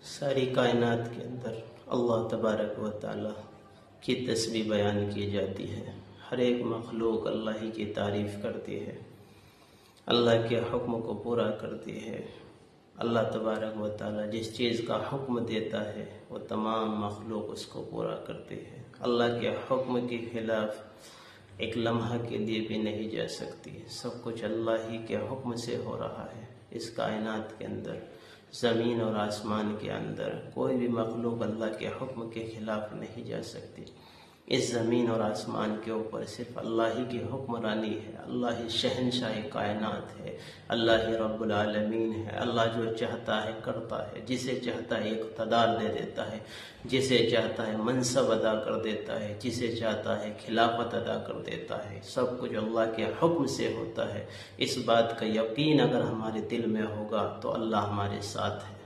सारी कायनात के अंदर अल्लाह तबारक व तआला की तस्बीह बयान की जाती है। हर एक मखलूक अल्लाह ही की तारीफ़ करती है, अल्लाह के हुक्म को पूरा करती है। अल्लाह तबारक व तआला जिस चीज़ का हुक्म देता है वो तमाम मखलूक उसको पूरा करती है। अल्लाह के हुक्म के खिलाफ एक लम्हा के लिए भी नहीं जा सकती। सब कुछ अल्लाह ही के हुक्म से हो रहा है। इस कायनात के अंदर, ज़मीन और आसमान के अंदर कोई भी मखलूक अल्लाह के हुक्म के खिलाफ नहीं जा सकती। इस ज़मीन और आसमान के ऊपर सिर्फ अल्लाह ही की हुक्मरानी है। अल्लाह ही शहनशाह कायनात है, अल्लाह ही रब्बुल आलमीन है। अल्लाह जो चाहता है करता है, जिसे चाहता है इक़्तिदार दे देता है, जिसे चाहता है मनसब अदा कर देता है, जिसे चाहता है खिलाफत अदा कर देता है। सब कुछ अल्लाह के हुक्म से होता है। इस बात का यकीन अगर हमारे दिल में होगा तो अल्लाह हमारे साथ है।